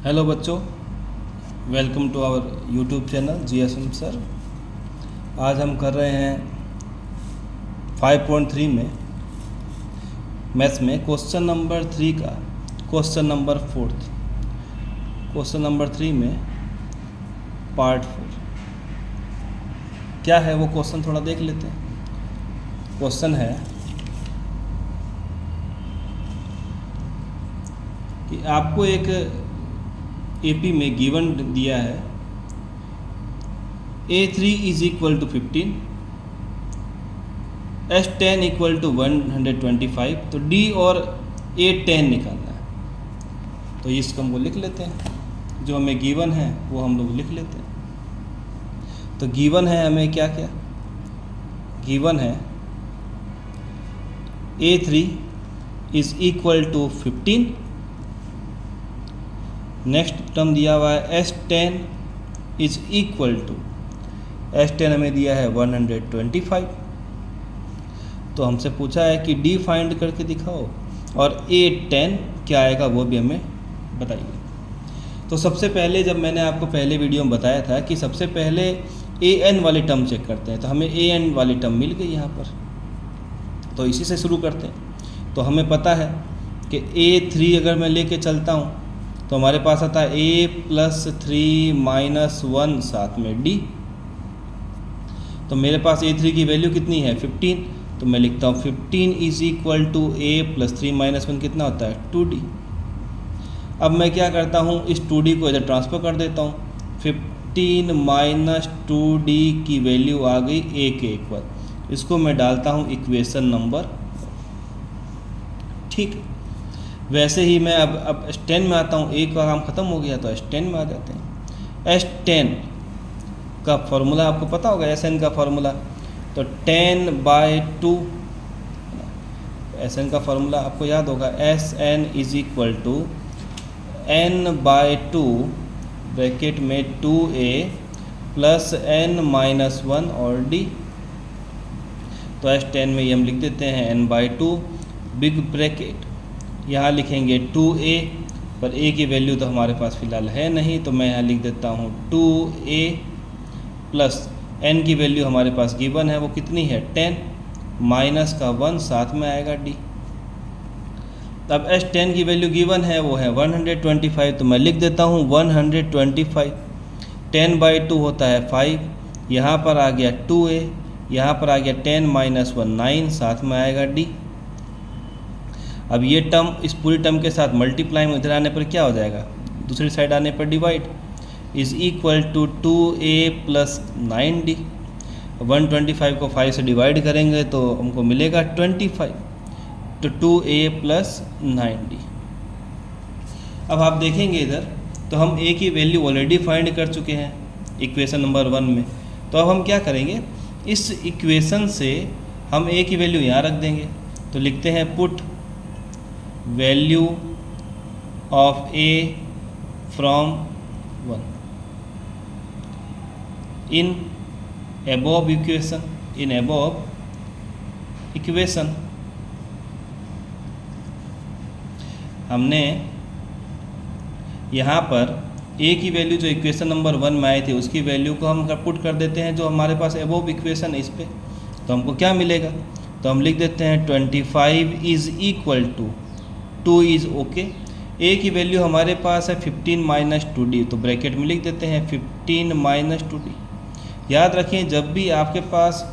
Hello बच्चों, welcome to our YouTube channel GSM sir. आज हम कर रहे हैं 5.3 में मैथ्स में क्वेश्चन नंबर 3 का क्वेश्चन नंबर 4। क्वेश्चन नंबर 3 में पार्ट 4 क्या है वो क्वेश्चन थोड़ा देख लेते हैं। क्वेश्चन है कि आपको एक AP में गिवन दिया है A3 is equal to 15, S10 equal to 125, तो D और A10 निकालना है। तो इसको हम लिख लेते हैं, जो हमें गिवन है वो हम लोग लिख लेते हैं। तो गिवन है हमें क्या क्या गिवन है A3 is equal to 15, next term दिया हुआ है S10 is equal to, S10 हमें दिया है 125। तो हमसे पूछा है कि D फाइंड करके दिखाओ और A10 क्या आएगा वो भी हमें बताइए। तो सबसे पहले जब मैंने आपको पहले वीडियो में बताया था कि सबसे पहले AN वाली टर्म चेक करते हैं, तो हमें AN वाली टर्म मिल गई यहाँ पर। तो इसी से शुरू करते हैं। तो हमें पता है कि A3 अगर मैं लेके चलता हूँ तो हमारे पास आता है A+3 - 1 साथ में D। तो मेरे पास A3 की वैल्यू कितनी है 15, तो मैं लिखता हूँ 15 इज इक्वल टू A+3 - 1 कितना होता है 2D। अब मैं क्या करता हूँ, इस 2D को इधर ट्रांसफ़र कर देता हूँ। 15 - 2D की वैल्यू आ गई A के इक्वल। इसको मैं डालता हूँ इक्वेशन नंबर, ठीक है। वैसे ही मैं अब S10 में आता हूँ। एक का काम ख़त्म हो गया तो S10 में आ जाते हैं। S10 का फॉर्मूला आपको पता होगा, SN का फॉर्मूला, तो 10/2 SN का फॉर्मूला आपको याद होगा। SN is equal to N/2 bracket में 2A प्लस N-1 और D। तो S10 में ये हम लिख देते हैं N/2 बिग ब्रैकेट, यहाँ लिखेंगे 2A, पर A की वैल्यू तो हमारे पास फ़िलहाल है नहीं, तो मैं यहाँ लिख देता हूँ 2A प्लस N की वैल्यू हमारे पास गिवन है, वो कितनी है 10 माइनस का 1 साथ में आएगा D। अब S10 की वैल्यू गिवन है वो है 125, तो मैं लिख देता हूँ 125। 10/2 होता है 5, यहाँ पर आ गया 2A, यहाँ पर आ गया 10 - 1 9, साथ में आएगा D। अब ये टर्म इस पूरी टर्म के साथ मल्टीप्लाई में इधर आने पर क्या हो जाएगा, दूसरी साइड आने पर divide, is equal to 2A plus 9D। 125 को 5 से डिवाइड करेंगे तो हमको मिलेगा 25, तो 2A प्लस 9D। अब आप देखेंगे इधर, तो हम A की वैल्यू ऑलरेडी फाइंड कर चुके हैं इक्वेशन नंबर 1 में। तो अब हम क्या करेंगे, इस इक्वेशन से हम A की वैल्यू यहाँ रख देंगे। तो लिखते हैं put value of A from 1 in above equation. हमने यहाँ पर A की वैल्यू जो इक्वेशन नंबर 1 में आई थी उसकी वैल्यू को हम पुट कर देते हैं जो हमारे पास अबोव इक्वेशन है इस पर। तो हमको क्या मिलेगा, तो हम लिख देते हैं 25 is equal to 2 is okay. A की वैल्यू हमारे पास है 15 - 2D, तो ब्रैकेट में लिख देते हैं 15 - 2D। याद रखें, जब भी आपके पास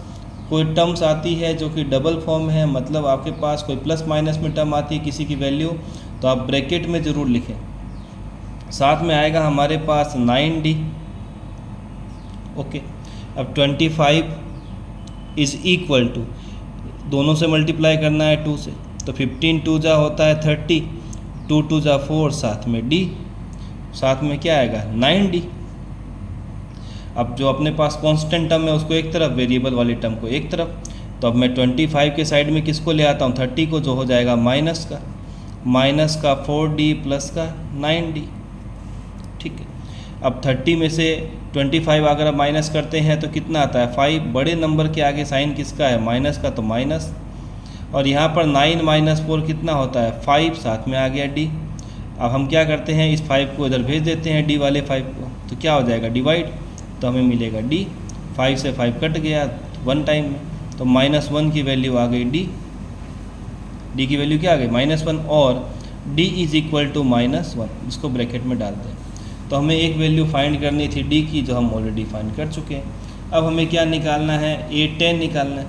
कोई टर्म्स आती है जो कि डबल फॉर्म है, मतलब आपके पास कोई प्लस माइनस में टर्म आती है किसी की वैल्यू, तो आप ब्रैकेट में ज़रूर लिखें। साथ में आएगा हमारे पास 9D, ओके। अब 25 इज़ इक्वल टू, दोनों से मल्टीप्लाई करना है 2 से, तो 15 2 जा होता है 30, 2 2 जा 4, साथ में D, साथ में क्या आएगा 9D। अब जो अपने पास कांस्टेंट टर्म है उसको एक तरफ, वेरिएबल वाली टर्म को एक तरफ। तो अब मैं 25 के साइड में किसको ले आता हूँ 30 को, जो हो जाएगा माइनस का 4D प्लस का 9D, ठीक है। अब 30 में से 25 अगर आप माइनस करते हैं तो कितना आता है 5, बड़े नंबर के आगे साइन किसका है माइनस का, तो माइनस। और यहाँ पर 9 - 4 कितना होता है 5, साथ में आ गया D। अब हम क्या करते हैं, इस 5 को इधर भेज देते हैं डी वाले 5 को, तो क्या हो जाएगा डिवाइड, तो हमें मिलेगा डी। 5 से 5 कट गया 1 टाइम में, तो -1 की वैल्यू आ गई डी की वैल्यू क्या आ गई -1, और d इज़ इक्वल टू -1, इसको ब्रैकेट में डाल दें। तो हमें एक वैल्यू फाइंड करनी थी d की, जो हम ऑलरेडी फाइंड कर चुके हैं। अब हमें क्या निकालना है, a10 निकालना है।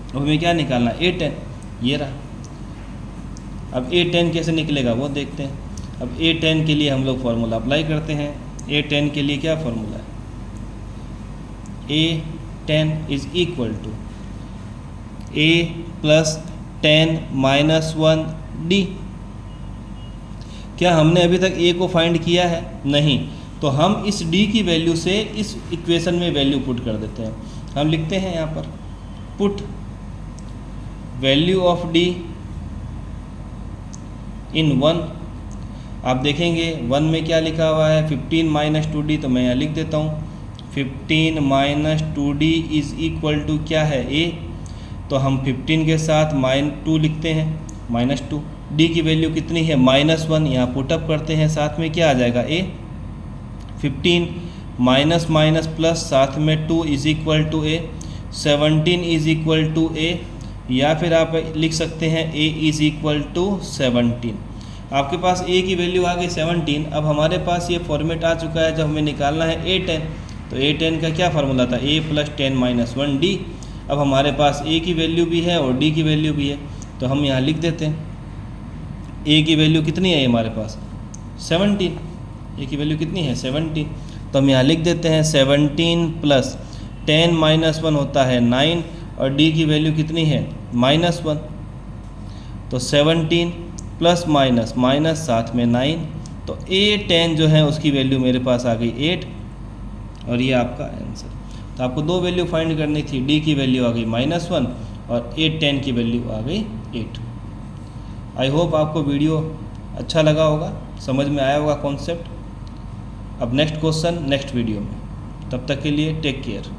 अब हमें क्या निकालना है, a10, ये रहा। अब a10 कैसे निकलेगा वो देखते हैं। अब a10 के लिए हम लोग फार्मूला अप्लाई करते हैं। a10 के लिए क्या फार्मूला है, a10 is equal to a plus 10 minus 1 d। क्या हमने अभी तक a को फाइंड किया है? नहीं। तो हम इस d की वैल्यू से इस इक्वेशन में वैल्यू पुट कर देते हैं। हम लिखते हैं यहाँ पर पुट वैल्यू ऑफ d इन 1। आप देखेंगे 1 में क्या लिखा हुआ है, 15 माइनस 2d, तो मैं यहाँ लिख देता हूँ 15 minus 2d is equal to क्या है, a। तो हम 15 के साथ -2 लिखते हैं, -2। d की वैल्यू कितनी है, -1, यहाँ पुटअप करते हैं, साथ में क्या आ जाएगा a। 15 माइनस माइनस प्लस, साथ में 2 is equal to a। 17 is equal to a, या फिर आप लिख सकते हैं a इज़ इक्वल टू 17। आपके पास a की वैल्यू आ गई 17। अब हमारे पास ये फॉर्मेट आ चुका है, जब हमें निकालना है a10। तो a10 का क्या फार्मूला था, a प्लस 10 माइनस 1d। अब हमारे पास a की वैल्यू भी है और d की वैल्यू भी है, तो हम यहाँ लिख देते हैं a की वैल्यू कितनी है हमारे पास, 17। a की वैल्यू कितनी है, 17। तो हम यहाँ लिख देते हैं 17 प्लस 10 माइनस 1 होता है 9, और d की वैल्यू कितनी है, -1। तो 17 प्लस माइनस माइनस, साथ में 9, तो a10 जो है उसकी वैल्यू मेरे पास आ गई 8, और ये आपका आंसर। तो आपको दो वैल्यू फाइंड करनी थी, d की वैल्यू आ गई -1 और a10 की वैल्यू आ गई 8। आई होप आपको वीडियो अच्छा लगा होगा, समझ में आया होगा कॉन्सेप्ट। अब नेक्स्ट क्वेश्चन नेक्स्ट वीडियो में, तब तक के लिए टेक केयर।